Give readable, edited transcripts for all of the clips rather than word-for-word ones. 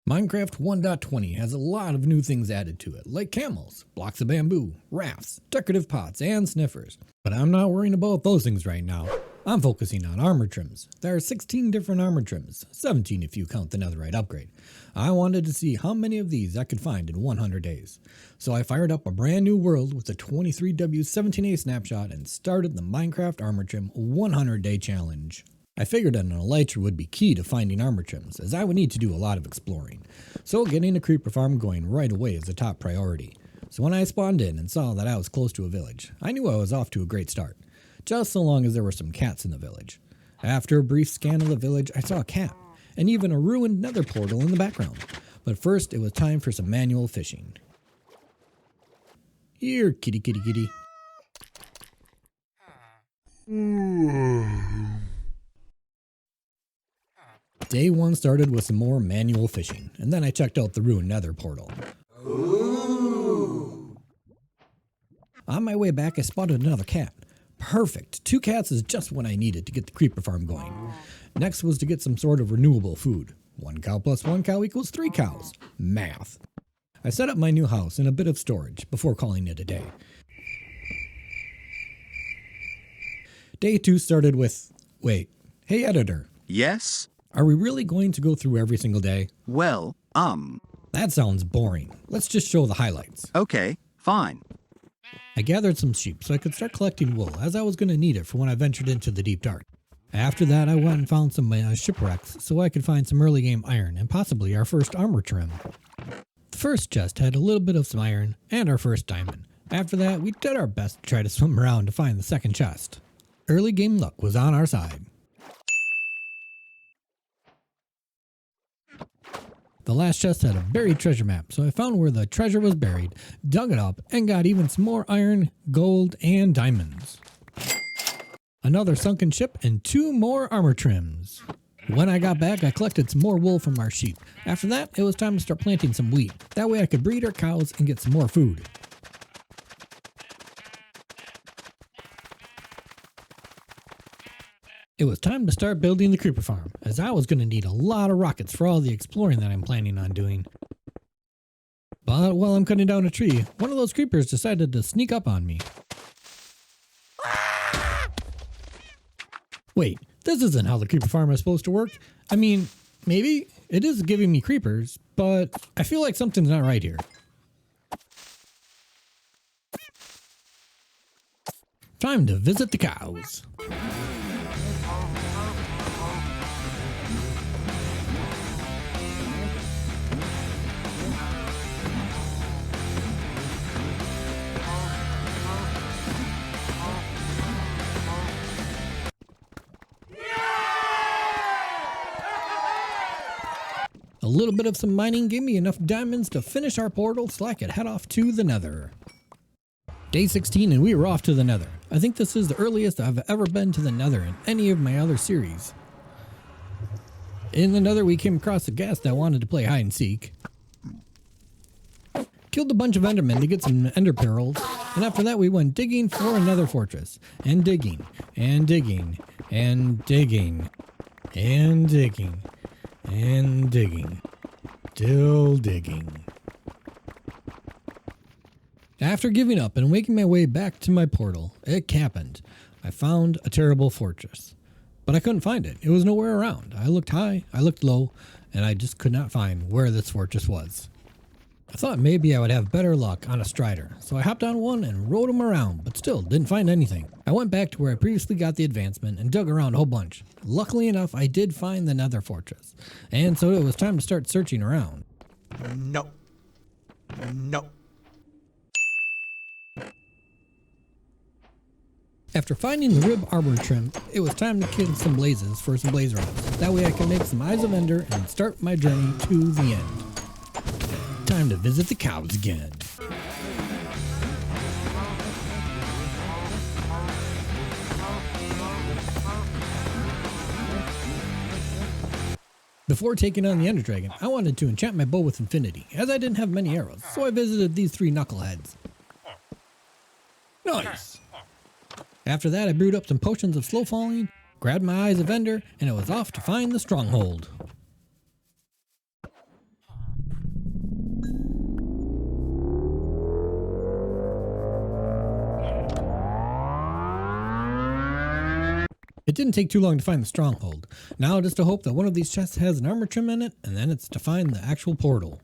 Minecraft 1.20 has a lot of new things added to it, like camels, blocks of bamboo, rafts, decorative pots, and sniffers. But I'm not worrying about those things right now. I'm focusing on armor trims. There are 16 different armor trims, 17 if you count the Netherite Upgrade. I wanted to see how many of these I could find in 100 days. So I fired up a brand new world with the 23W17A snapshot and started the Minecraft Armor Trim 100 Day Challenge. I figured an elytra would be key to finding armor trims, as I would need to do a lot of exploring, so getting a creeper farm going right away is a top priority. So when I spawned in and saw that I was close to a village, I knew I was off to a great start, just so long as there were some cats in the village. After a brief scan of the village, I saw a cat, and even a ruined nether portal in the background. But first, it was time for some manual fishing. Here, kitty kitty kitty. Day 1 started with some more manual fishing, and then I checked out the ruined nether portal. Ooh. On my way back, I spotted another cat. Perfect! 2 cats is just what I needed to get the creeper farm going. Next was to get some sort of renewable food. 1 cow plus 1 cow equals 3 cows. Math. I set up my new house in a bit of storage before calling it a day. Day 2 started with... Wait. Hey editor. Yes? Are we really going to go through every single day? Well, That sounds boring. Let's just show the highlights. Okay, fine. I gathered some sheep so I could start collecting wool, as I was going to need it for when I ventured into the deep dark. After that, I went and found some shipwrecks so I could find some early game iron and possibly our first armor trim. The first chest had a little bit of some iron and our first diamond. After that, we did our best to try to swim around to find the second chest. Early game luck was on our side. The last chest had a buried treasure map, so I found where the treasure was buried, dug it up, and got even some more iron, gold, and diamonds. Another sunken ship and 2 more armor trims. When I got back, I collected some more wool from our sheep. After that, it was time to start planting some wheat. That way I could breed our cows and get some more food. It was time to start building the creeper farm, as I was going to need a lot of rockets for all the exploring that I'm planning on doing. But while I'm cutting down a tree, one of those creepers decided to sneak up on me. Wait, this isn't how the creeper farm is supposed to work. I mean, maybe it is giving me creepers, but I feel like something's not right here. Time to visit the cows. A little bit of some mining gave me enough diamonds to finish our portal so I could head off to the Nether. Day 16 and we were off to the Nether. I think this is the earliest I've ever been to the Nether in any of my other series. In the Nether we came across a ghast that wanted to play hide and seek. Killed a bunch of endermen to get some ender pearls, and after that we went digging for another fortress. And digging, and digging, and digging, and digging. And digging. Still digging. After giving up and making my way back to my portal, it happened. I found a terrible fortress. But I couldn't find it. It was nowhere around. I looked high, I looked low, and I just could not find where this fortress was. I thought maybe I would have better luck on a strider, so I hopped on one and rode him around, but still didn't find anything. I went back to where I previously got the advancement and dug around a whole bunch. Luckily enough, I did find the Nether fortress, and so it was time to start searching around. No. No. After finding the rib armor trim, it was time to kill some blazes for some blaze rods. That way I can make some eyes of ender and start my journey to the end. Time to visit the cows again. Before taking on the Ender Dragon, I wanted to enchant my bow with infinity, as I didn't have many arrows, so I visited these 3 knuckleheads. Nice! After that I brewed up some potions of slow falling, grabbed my eyes of ender, and it was off to find the stronghold. didn't take too long to find the stronghold. Now just to hope that one of these chests has an armor trim in it, and then it's to find the actual portal.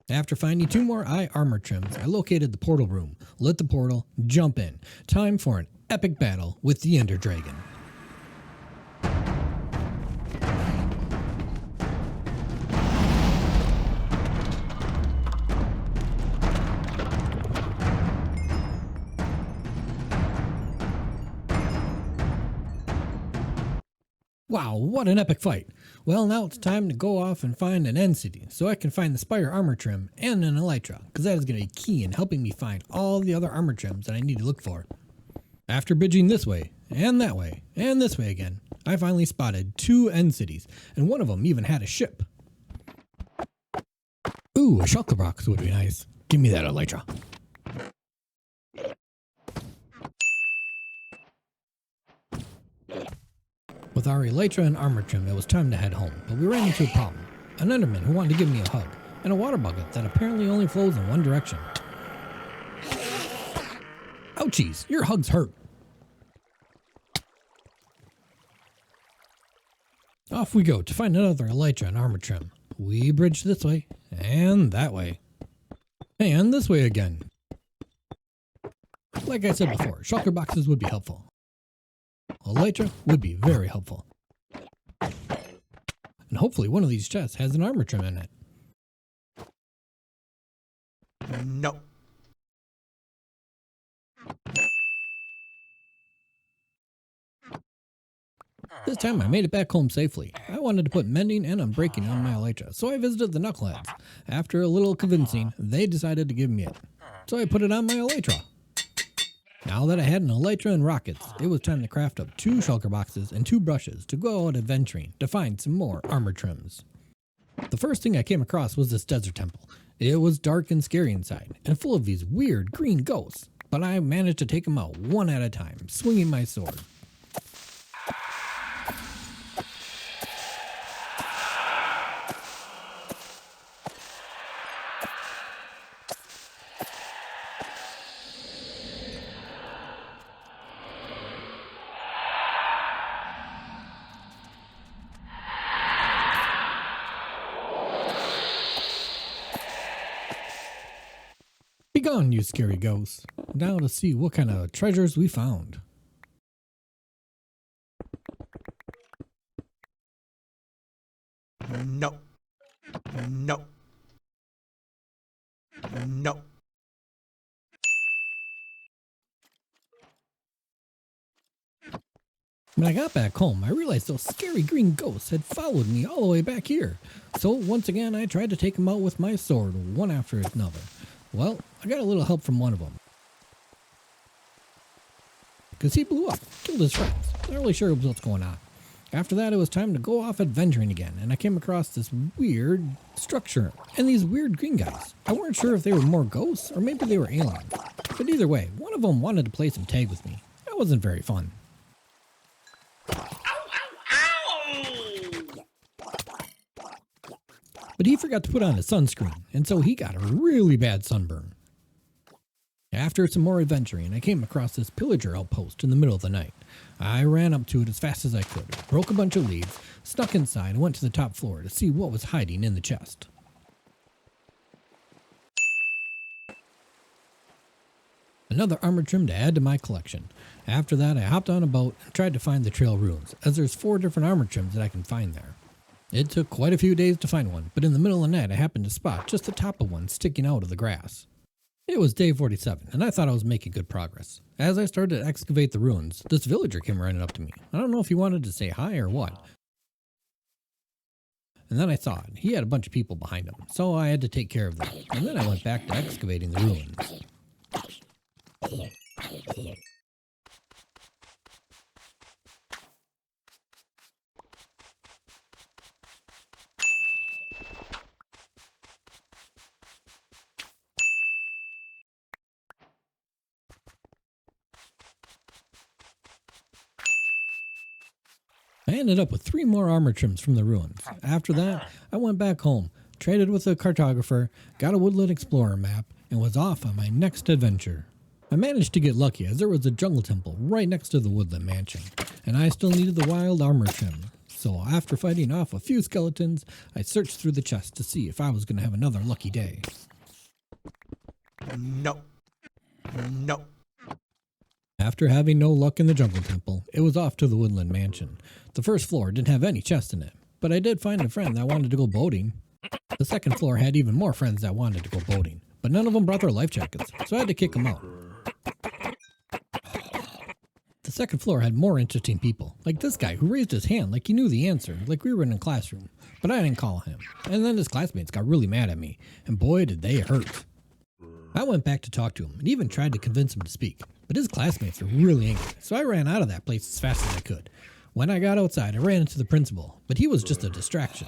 After finding 2 more eye armor trims, I located the portal room, lit the portal, jump in. Time for an epic battle with the Ender Dragon. Wow, what an epic fight. Well, now it's time to go off and find an end city, so I can find the Spire armor trim and an elytra, because that is going to be key in helping me find all the other armor trims that I need to look for. After bridging this way, and that way, and this way again, I finally spotted 2 end cities, and one of them even had a ship. Ooh, a shulker box would be nice. Give me that elytra. With our elytra and armor trim, it was time to head home, but we ran into a problem. An enderman who wanted to give me a hug, and a water bucket that apparently only flows in one direction. Ouchies, your hugs hurt. Off we go to find another elytra and armor trim. We bridge this way, and that way. And this way again. Like I said before, shulker boxes would be helpful. Elytra would be very helpful. And hopefully one of these chests has an armor trim in it. No. This time I made it back home safely. I wanted to put mending and unbreaking on my elytra, so I visited the knuckleheads. After a little convincing, they decided to give me it. So I put it on my elytra. Now that I had an elytra and rockets, it was time to craft up 2 shulker boxes and 2 brushes to go out adventuring to find some more armor trims. The first thing I came across was this desert temple. It was dark and scary inside, and full of these weird green ghosts, but I managed to take them out one at a time, swinging my sword. Begone, you scary ghosts. Now to see what kind of treasures we found. No. No. No. When I got back home, I realized those scary green ghosts had followed me all the way back here. So once again, I tried to take them out with my sword, one after another. Well, I got a little help from one of them. Because he blew up, killed his friends. Not really sure what's going on. After that, it was time to go off adventuring again, and I came across this weird structure and these weird green guys. I weren't sure if they were more ghosts or maybe they were aliens. But either way, one of them wanted to play some tag with me. That wasn't very fun. But he forgot to put on his sunscreen, and so he got a really bad sunburn. After some more adventuring, I came across this pillager outpost in the middle of the night. I ran up to it as fast as I could, broke a bunch of leaves, snuck inside, and went to the top floor to see what was hiding in the chest. Another armor trim to add to my collection. After that, I hopped on a boat and tried to find the trail ruins, as there's 4 different armor trims that I can find there. It took quite a few days to find one, but in the middle of the night I happened to spot just the top of one sticking out of the grass. It was day 47, and I thought I was making good progress. As I started to excavate the ruins, this villager came running up to me. I don't know if he wanted to say hi or what. And then I saw it. He had a bunch of people behind him, so I had to take care of them. And then I went back to excavating the ruins. I ended up with 3 more armor trims from the ruins. After that, I went back home, traded with a cartographer, got a Woodland Explorer map, and was off on my next adventure. I managed to get lucky as there was a jungle temple right next to the woodland mansion, and I still needed the wild armor trim. So after fighting off a few skeletons, I searched through the chest to see if I was going to have another lucky day. No. No. After having no luck in the jungle temple, it was off to the woodland mansion. The first floor didn't have any chests in it, but I did find a friend that wanted to go boating. The second floor had even more friends that wanted to go boating, but none of them brought their life jackets, so I had to kick them out. The second floor had more interesting people, like this guy who raised his hand like he knew the answer, like we were in a classroom, but I didn't call him. And then his classmates got really mad at me, and boy did they hurt. I went back to talk to him and even tried to convince him to speak, but his classmates were really angry, so I ran out of that place as fast as I could. When I got outside, I ran into the principal, but he was just a distraction.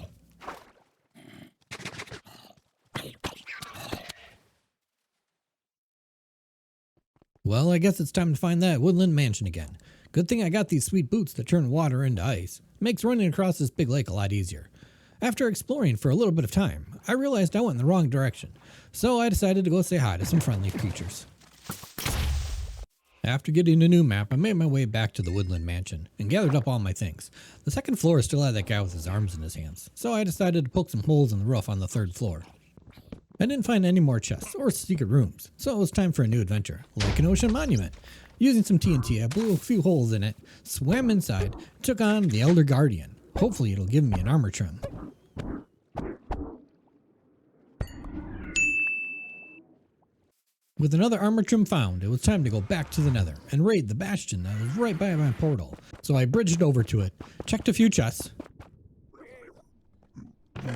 Well, I guess it's time to find that woodland mansion again. Good thing I got these sweet boots that turn water into ice. Makes running across this big lake a lot easier. After exploring for a little bit of time, I realized I went in the wrong direction, so I decided to go say hi to some friendly creatures. After getting a new map, I made my way back to the woodland mansion and gathered up all my things. The second floor still had that guy with his arms in his hands, so I decided to poke some holes in the roof on the third floor. I didn't find any more chests or secret rooms, so it was time for a new adventure, like an ocean monument. Using some TNT, I blew a few holes in it, swam inside, and took on the Elder Guardian. Hopefully it'll give me an armor trim. With another armor trim found, it was time to go back to the Nether and raid the Bastion that was right by my portal. So I bridged over to it, checked a few chests.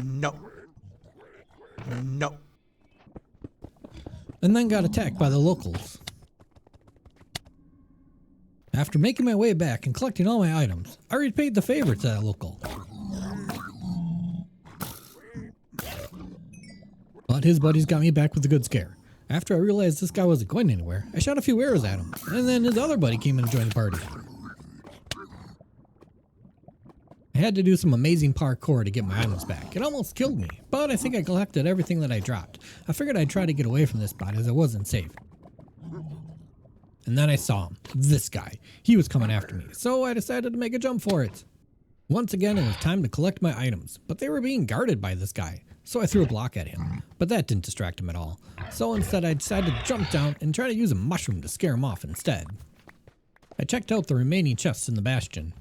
No. No. And then got attacked by the locals. After making my way back and collecting all my items, I repaid the favor to that local. But his buddies got me back with a good scare. After I realized this guy wasn't going anywhere, I shot a few arrows at him, and then his other buddy came in to join the party. I had to do some amazing parkour to get my items back. It almost killed me, but I think I collected everything that I dropped. I figured I'd try to get away from this spot as it wasn't safe. And then I saw him, this guy. He was coming after me, so I decided to make a jump for it. Once again, it was time to collect my items, but they were being guarded by this guy. So I threw a block at him, but that didn't distract him at all. So instead I decided to jump down and try to use a mushroom to scare him off instead. I checked out the remaining chests in the Bastion.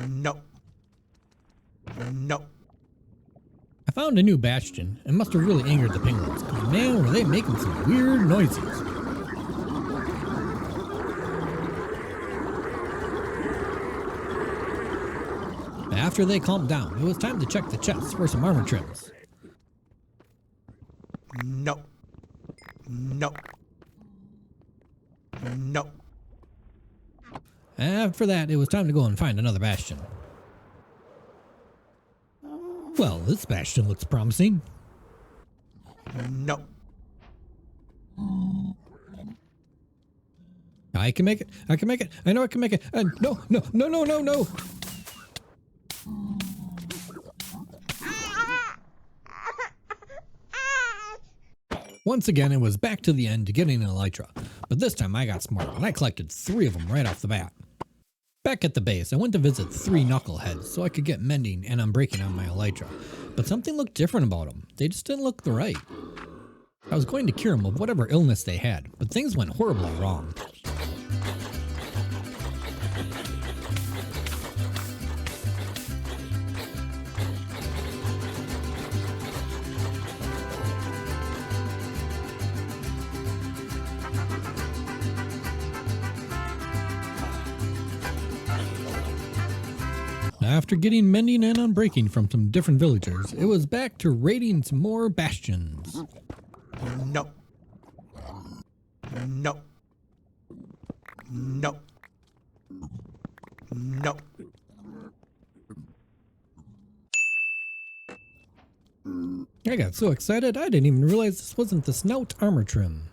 No. No. I found a new Bastion and must have really angered the penguins, because man were they making some weird noises. After they calmed down, it was time to check the chests for some armor trims. No. No. No. After that, it was time to go and find another Bastion. Well, this Bastion looks promising. No. I can make it. I can make it. I know I can make it. No, no, no, no, no, no. Once again, it was back to the end to getting an elytra, but this time I got smart and I collected 3 of them right off the bat. Back at the base, I went to visit 3 knuckleheads so I could get mending and unbreaking on my elytra, but something looked different about them. They just didn't look the right. I was going to cure them of whatever illness they had, but things went horribly wrong. After getting mending and unbreaking from some different villagers, it was back to raiding some more bastions. No. No. No. No. I got so excited I didn't even realize this wasn't the Snout armor trim.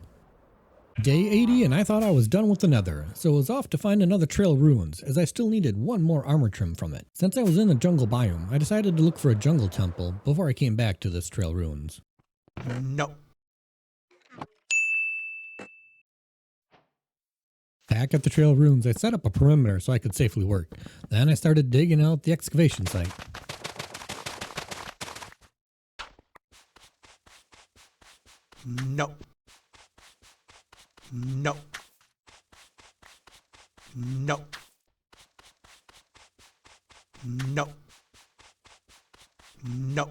Day 80 and I thought I was done with the Nether, so I was off to find another trail of ruins as I still needed one more armor trim from it. Since I was in the jungle biome, I decided to look for a jungle temple before I came back to this trail ruins. No. Back at the trail ruins, I set up a perimeter so I could safely work. Then I started digging out the excavation site. No. No. No. No. No.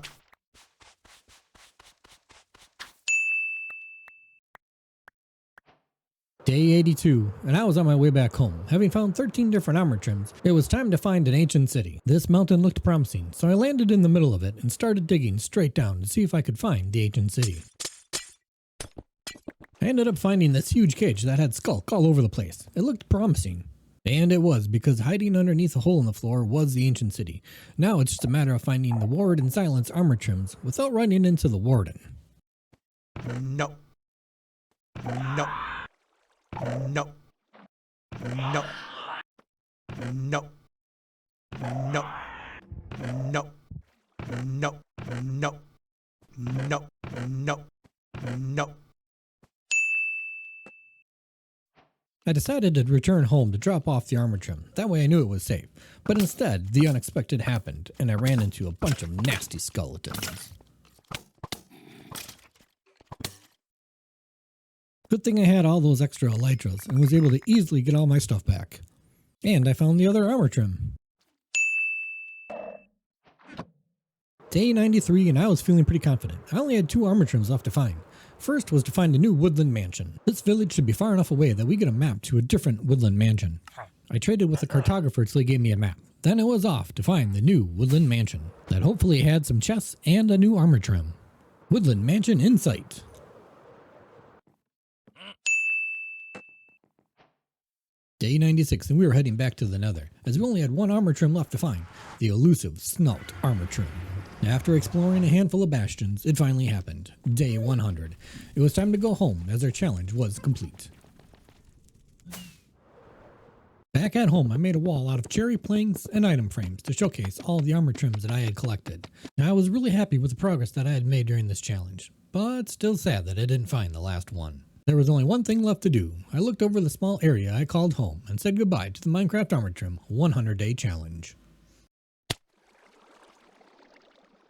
Day 82, and I was on my way back home. Having found 13 different armor trims, it was time to find an ancient city. This mountain looked promising, so I landed in the middle of it and started digging straight down to see if I could find the ancient city. I ended up finding this huge cage that had skulk all over the place. It looked promising. And it was, because hiding underneath a hole in the floor was the ancient city. Now it's just a matter of finding the ward and silence armor trims without running into the warden. No. No. No. No. No. No. No. No. No. No. No. No. I decided to return home to drop off the armor trim. That way I knew it was safe. But instead, the unexpected happened, and I ran into a bunch of nasty skeletons. Good thing I had all those extra elytras and was able to easily get all my stuff back. And I found the other armor trim. Day 93 and I was feeling pretty confident. I only had 2 armor trims left to find. First was to find a new woodland mansion. This village should be far enough away that we get a map to a different woodland mansion. I traded with the cartographer till he gave me a map. Then I was off to find the new woodland mansion that hopefully had some chests and a new armor trim. Woodland mansion in sight. Day 96 and we were heading back to the Nether, as we only had 1 armor trim left to find, the elusive Snout armor trim. After exploring a handful of bastions, it finally happened. Day 100. It was time to go home as our challenge was complete. Back at home, I made a wall out of cherry planks and item frames to showcase all the armor trims that I had collected. Now, I was really happy with the progress that I had made during this challenge, but still sad that I didn't find the last one. There was only one thing left to do. I looked over the small area I called home and said goodbye to the Minecraft Armor Trim 100-day challenge.